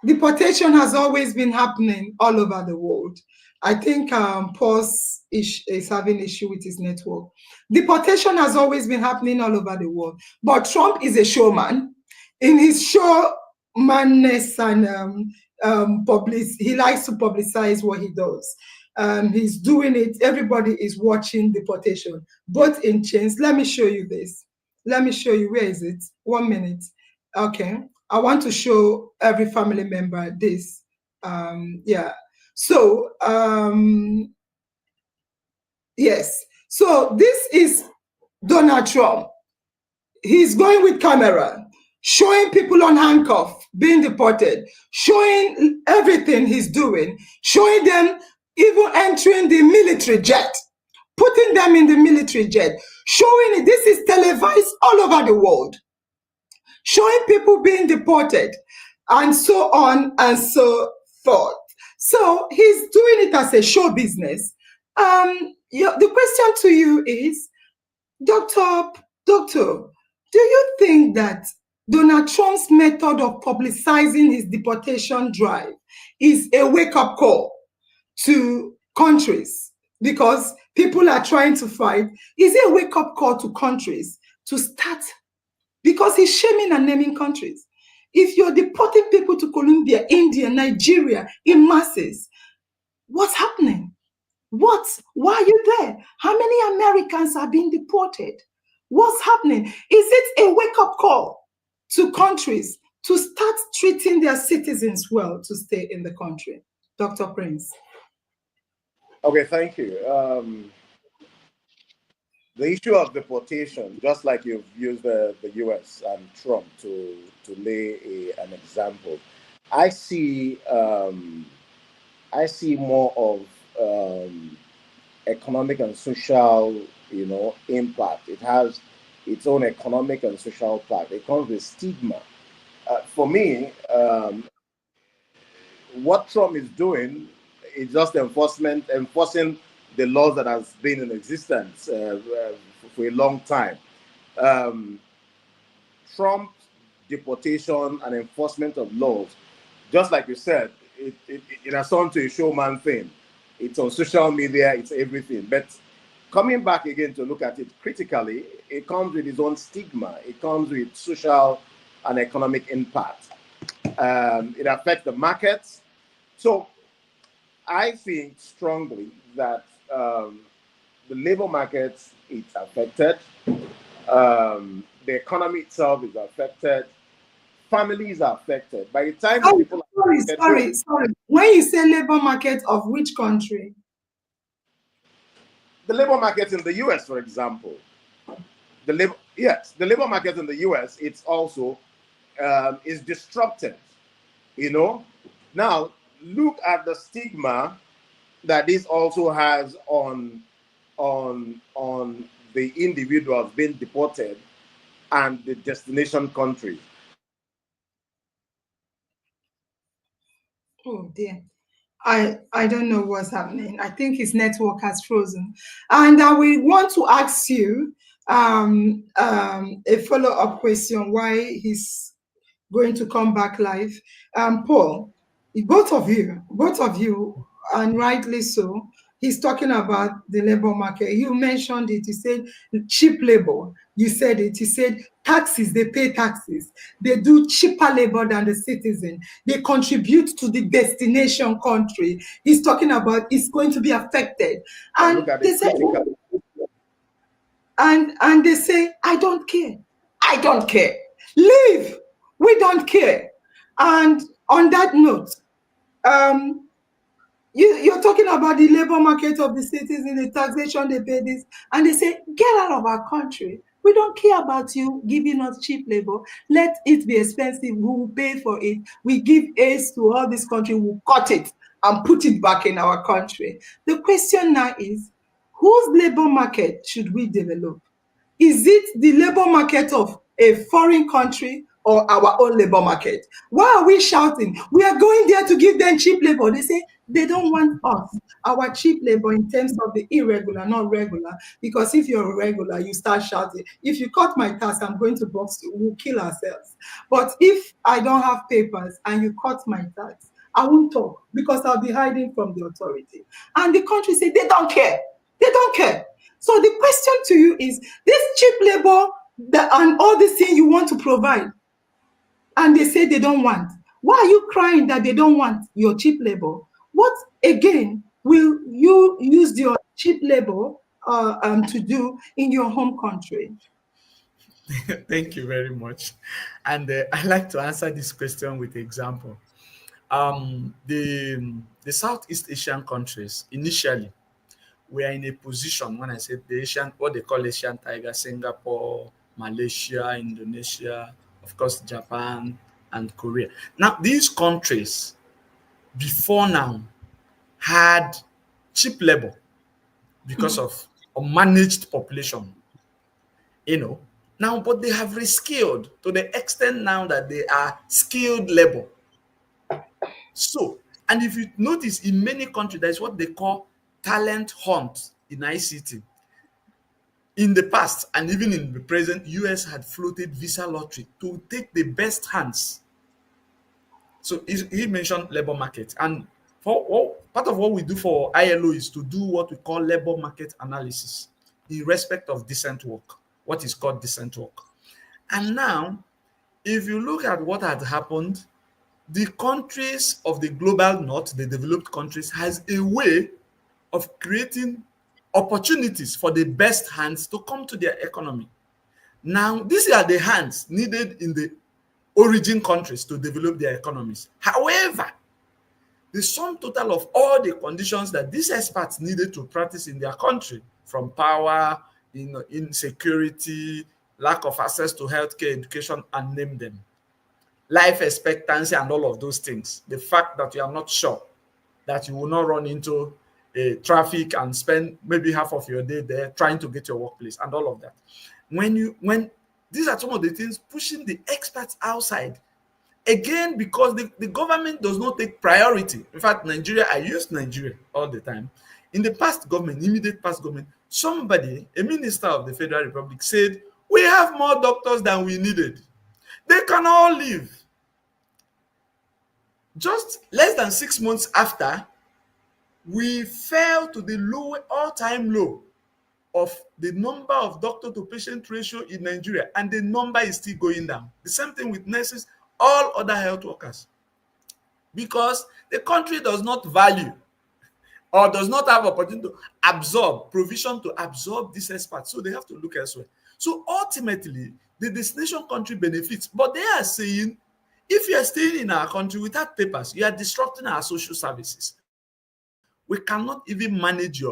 deportation has always been happening all over the world. I think Paul's is having issue with his network. Deportation has always been happening all over the world, but Trump is a showman. In his showmanness and he likes to publicize what he does. He's doing it. Everybody is watching deportation, both in chains. Let me show you this. Let me show you. Where is it? 1 minute. Okay. I want to show every family member this. Yeah. So, yes. So this is Donald Trump. He's going with camera, showing people on handcuff, being deported, showing everything he's doing, showing them even entering the military jet, putting them in the military jet, showing it. This is televised all over the world, showing people being deported, and so on and so forth. So he's doing it as a show business. The question to you is, Doctor, do you think that Donald Trump's method of publicizing his deportation drive is a wake-up call to countries? Because people are trying to fight. Is it a wake-up call to countries to start? Because he's shaming and naming countries. If you're deporting people to Colombia, India, Nigeria in masses, what's happening? What? Why are you there? How many Americans are being deported? What's happening? Is it a wake-up call to countries to start treating their citizens well to stay in the country? Dr. Prince.
Okay, thank you. The issue of deportation, just like you've used the US and Trump to lay an example, I see more of economic and social, impact. It has its own economic and social impact. It comes with stigma. For me, what Trump is doing is just enforcing the laws that has been in existence for a long time. Trump's deportation and enforcement of laws, just like you said, it has turned to a showman thing. It's on social media, it's everything. But coming back again to look at it critically, it comes with its own stigma. It comes with social and economic impact. It affects the markets. So I think strongly that the labor market is affected. The economy itself is affected. Families are affected. By the time
Oh,
people
sorry. When you say labor market of which country?
the labor market in the US, for example, the labor market in the US, it's also is disrupted. Now look at the stigma that this also has on the individuals being deported and the destination countries.
Oh dear. I don't know what's happening. I think his network has frozen. And I will want to ask you a follow-up question why he's going to come back live. Paul, both of you, and rightly so, he's talking about the labor market. You mentioned it. You said cheap labor. You said it. You said taxes, they pay taxes. They do cheaper labor than the citizen. They contribute to the destination country. He's talking about it's going to be affected. And
Look at
they
it
say,
critically.
and they say, I don't care. I don't care. Leave. We don't care. And on that note, you're talking about the labor market of the citizens, the taxation they pay this, and they say, get out of our country. We don't care about you giving us cheap labor. Let it be expensive. We will pay for it. We give aids to all this country. We'll cut it and put it back in our country. The question now is, whose labor market should we develop? Is it the labor market of a foreign country or our own labor market? Why are we shouting? We are going there to give them cheap labor. They say they don't want us, our cheap labor in terms of the irregular, not regular. Because if you're regular, you start shouting. If you cut my tax, I'm going to box you. We'll kill ourselves. But if I don't have papers and you cut my tax, I won't talk because I'll be hiding from the authority. And the country say they don't care. They don't care. So the question to you is this cheap labor and all these things you want to provide, and they say they don't want. Why are you crying that they don't want your cheap labor? What again will you use your cheap labor to do in your home country?
Thank you very much. And I like to answer this question with example. The Southeast Asian countries initially were in a position, when I say the Asian, what they call Asian tiger, Singapore, Malaysia, Indonesia, of course, Japan and Korea. Now, these countries before now had cheap labor because of a managed population, now, but they have reskilled to the extent now that they are skilled labor. So, and if you notice, in many countries, there's what they call talent hunt in ICT. In the past, and even in the present, US had floated visa lottery to take the best hands. So he mentioned labor market. And part of what we do for ILO is to do what we call labor market analysis in respect of decent work, what is called decent work. And now, if you look at what had happened, the countries of the global north, the developed countries, has a way of creating opportunities for the best hands to come to their economy. Now, these are the hands needed in the origin countries to develop their economies. However, the sum total of all the conditions that these experts needed to practice in their country, from power, insecurity, lack of access to healthcare, education, and name them, life expectancy and all of those things, the fact that you are not sure that you will not run into traffic and spend maybe half of your day there trying to get your workplace and all of that. When these are some of the things pushing the experts outside, again, because the government does not take priority. In fact, Nigeria, I use Nigeria all the time. In the past government, immediate past government, a minister of the Federal Republic said, we have more doctors than we needed. They can all leave. Just less than 6 months after, we fell to the all-time low of the number of doctor to patient ratio in Nigeria, and the number is still going down. The same thing with nurses, all other health workers, because the country does not value or does not have opportunity to absorb, provision to absorb these experts, so they have to look elsewhere. So ultimately, the destination country benefits, but they are saying, if you are staying in our country without papers, you are disrupting our social services. We cannot even manage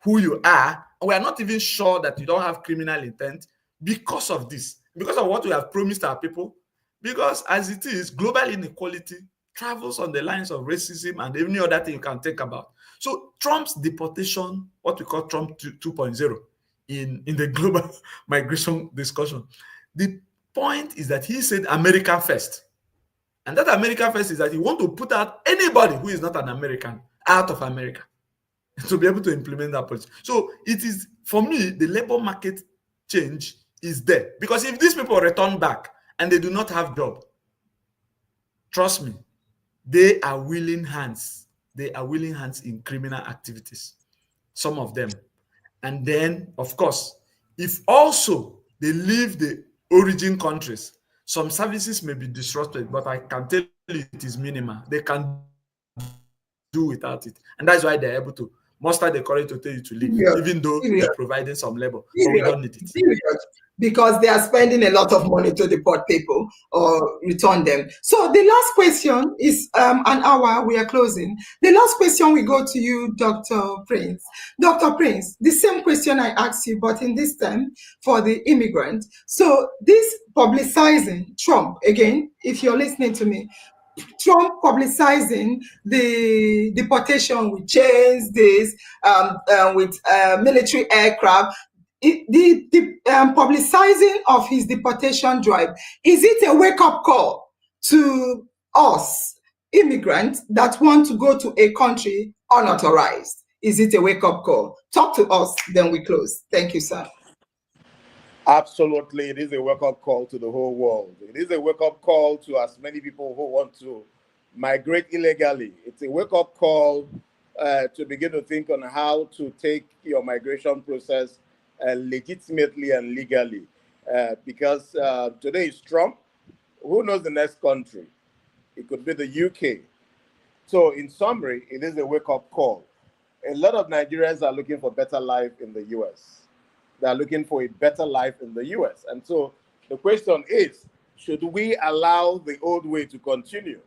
who you are. We are not even sure that you don't have criminal intent because of this, because of what we have promised our people. Because as it is, global inequality travels on the lines of racism and any other thing you can think about. So Trump's deportation, what we call Trump 2.0 in the global migration discussion, the point is that he said America first. And that America first is that he wants to put out anybody who is not an American out of America to be able to implement that policy. So it is, for me, the labor market change is there. Because if these people return back and they do not have job, trust me, they are willing hands. They are willing hands in criminal activities, some of them. And then, of course, if also they leave the origin countries, some services may be disrupted, but I can tell you it is minimal. They can do without it. And that's why they're able to muster the courage to tell you to leave, even though they're providing some labor, but we don't need it.
Because they are spending a lot of money to deport people or return them. So the last question is an hour, we are closing. The last question we go to you, Dr. Prince. Dr. Prince, the same question I asked you, but in this time for the immigrant. So this publicizing Trump, again, if you're listening to me, Trump publicizing the deportation with chains, with military aircraft, the publicizing of his deportation drive, is it a wake-up call to us immigrants that want to go to a country unauthorized? Is it a wake-up call? Talk to us, then we close. Thank you, sir.
Absolutely, it is a wake-up call to the whole world. It is a wake-up call to as many people who want to migrate illegally. It's a wake-up call to begin to think on how to take your migration process legitimately and legally. Because today is Trump. Who knows the next country? It could be the UK. So in summary, it is a wake-up call. A lot of Nigerians are looking for better life in the US. They are looking for a better life in the US. And so the question is, should we allow the old way to continue?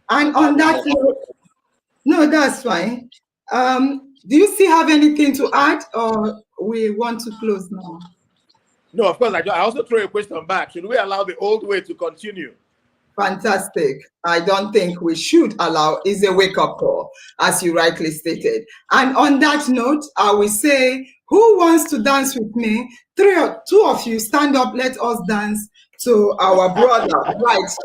And on that note, no, that's fine. Do you still have anything to add, or we want to close now?
No, of course. I also throw a question back. Should we allow the old way to continue?
Fantastic. I don't think we should allow, is a wake-up call, as you rightly stated. And on that note, I will say, who wants to dance with me? Two of you stand up, let us dance to our brother, right?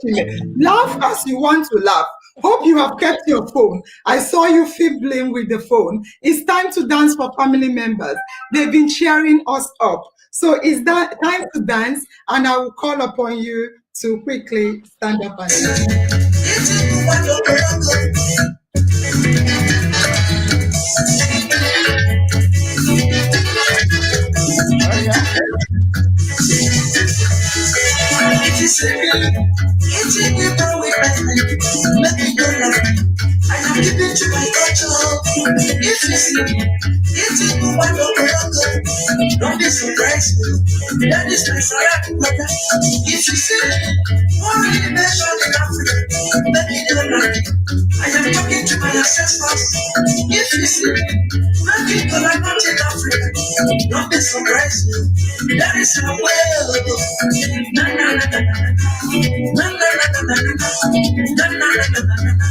Laugh as you want to laugh. Hope you have kept your phone. I saw you fiddling with the phone. It's time to dance for family members. They've been cheering us up. So it's that time to dance, and I will call upon you to quickly stand up and dance.
I am giving to my culture. If you see me, if you go back don't be surprised. That is my sorrow, brother. If you see me, more in the nation in Africa, let me know nothing. I am talking to my ancestors. If you see me, my people are not in Africa, don't be surprised. That is our way. Na na na na na na na na na na na na na.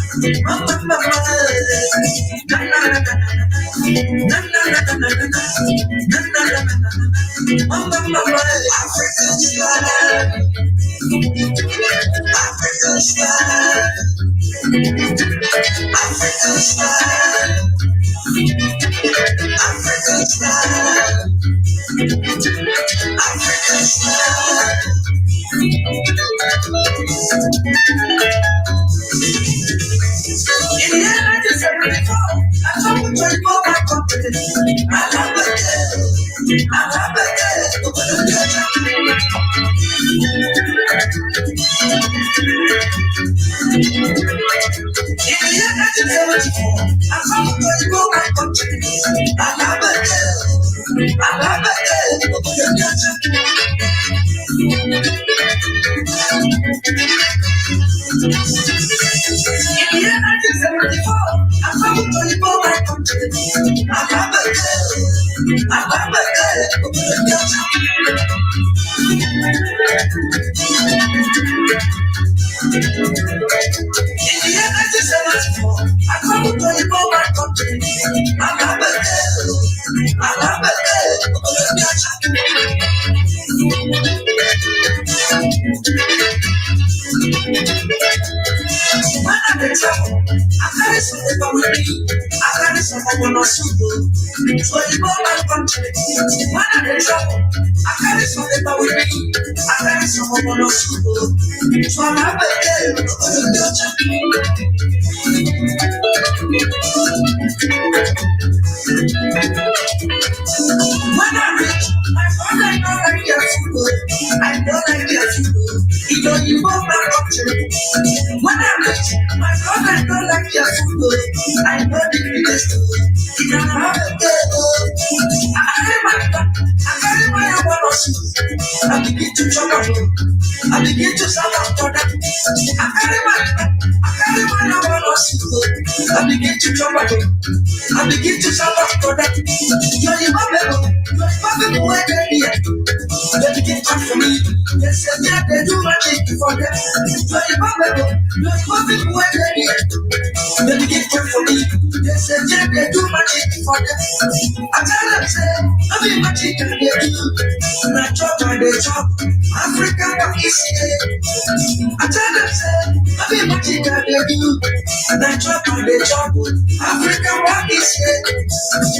Africa, what is year.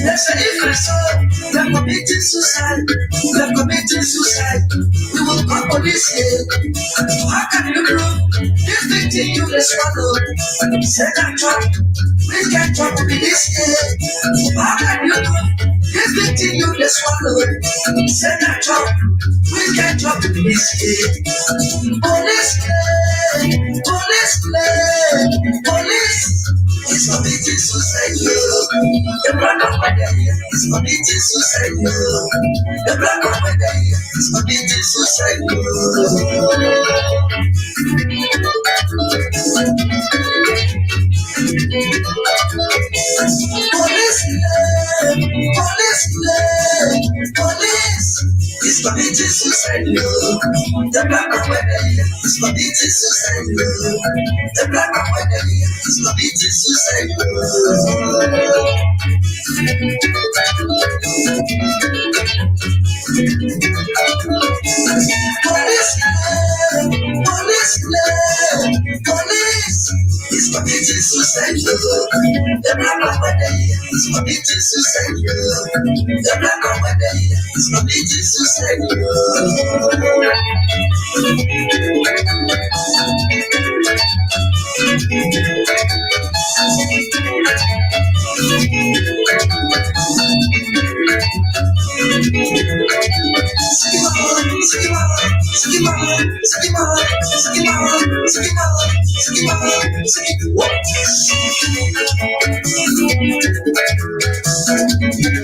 They say if I saw you're committing suicide, you're committing suicide, we will call police here. How can you prove this victim you will swallow? Say that talk, we can't talk to this year. How can you prove this victim you will swallow? Say that talk, we can't talk to this year. Police play, police play, police is committing suicide. The black of my day is committing suicide. The black of my day is committing suicide. Police, police is committing suicide. The black of my day is committing suicide. The black of my day is committing suicide. Police, police is committing suicide. The black of my day is committing suicide. The black of my day is committing suicide.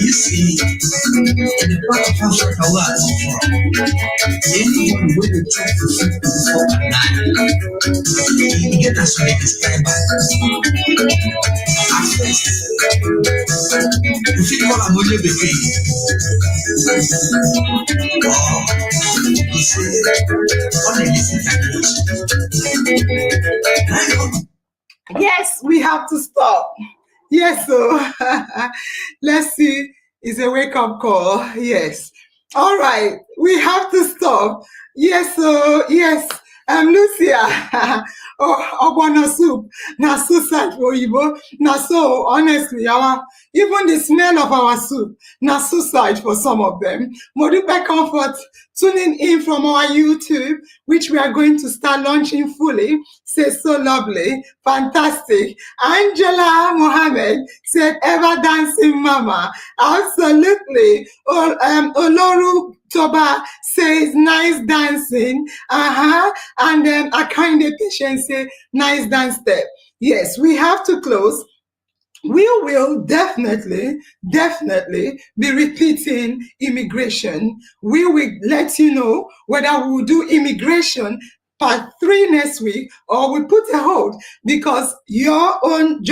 You see, in the part of Africa where I come from, anyone with the truth to sleep before at night, you get as many as time by. At first, you feel all I'm only between. Wow, you see, all the listen.
Yes, we have to stop. Yes, so let's see. It's a wake-up call. Yes. All right, we have to stop. Yes, so yes. Lucia, Ogbono soup, na so sad for Igbo, na so honestly, even the smell of our soup, na suicide for some of them. Modupe Comfort tuning in from our YouTube, which we are going to start launching fully, says so lovely, fantastic. Angela Mohammed said, ever dancing mama, absolutely. Oloru Toba says, nice dancing, and then Akande Patient say, nice dance step. Yes, we have to close. We will definitely be repeating immigration. We will let you know whether we will do immigration part 3 next week or we put a hold, because your own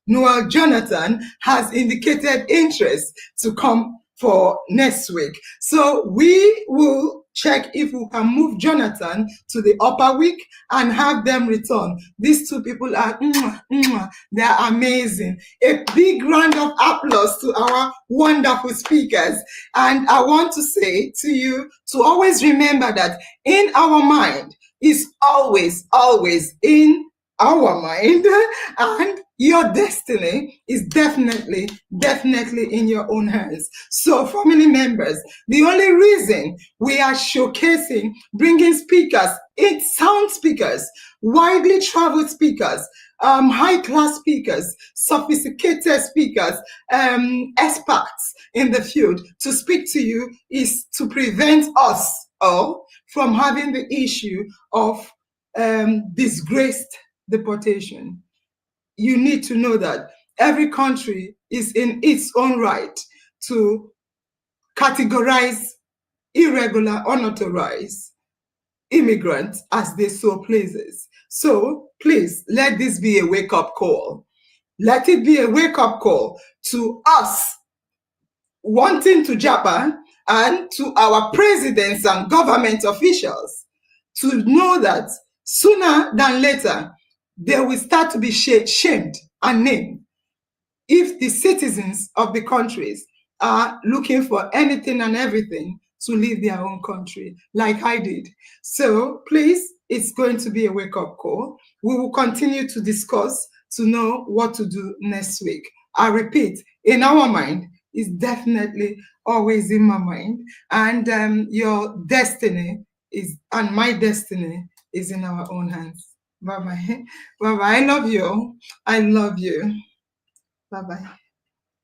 Noel Jonathan, has indicated interest to come for next week. So we will check if we can move Jonathan to the upper week and have them return. These two people are, they are amazing. A big round of applause to our wonderful speakers. And I want to say to you to always remember that in our mind is always in our mind, and your destiny is definitely in your own hands. So family members, the only reason we are showcasing, bringing speakers, sound speakers, widely traveled speakers, high-class speakers, sophisticated speakers, experts in the field to speak to you is to prevent us all from having the issue of disgraced deportation. You need to know that every country is in its own right to categorize irregular, unauthorized immigrants as they so pleases. So please, let this be a wake-up call. Let it be a wake-up call to us wanting to Japan and to our presidents and government officials to know that sooner than later, they will start to be shamed and named if the citizens of the countries are looking for anything and everything to leave their own country, like I did. So please, it's going to be a wake-up call. We will continue to discuss to know what to do next week. I repeat, in our mind, is definitely always in my mind. And your destiny is, and my destiny is in our own hands. Bye bye. Bye bye. I love you. I love you. Bye bye.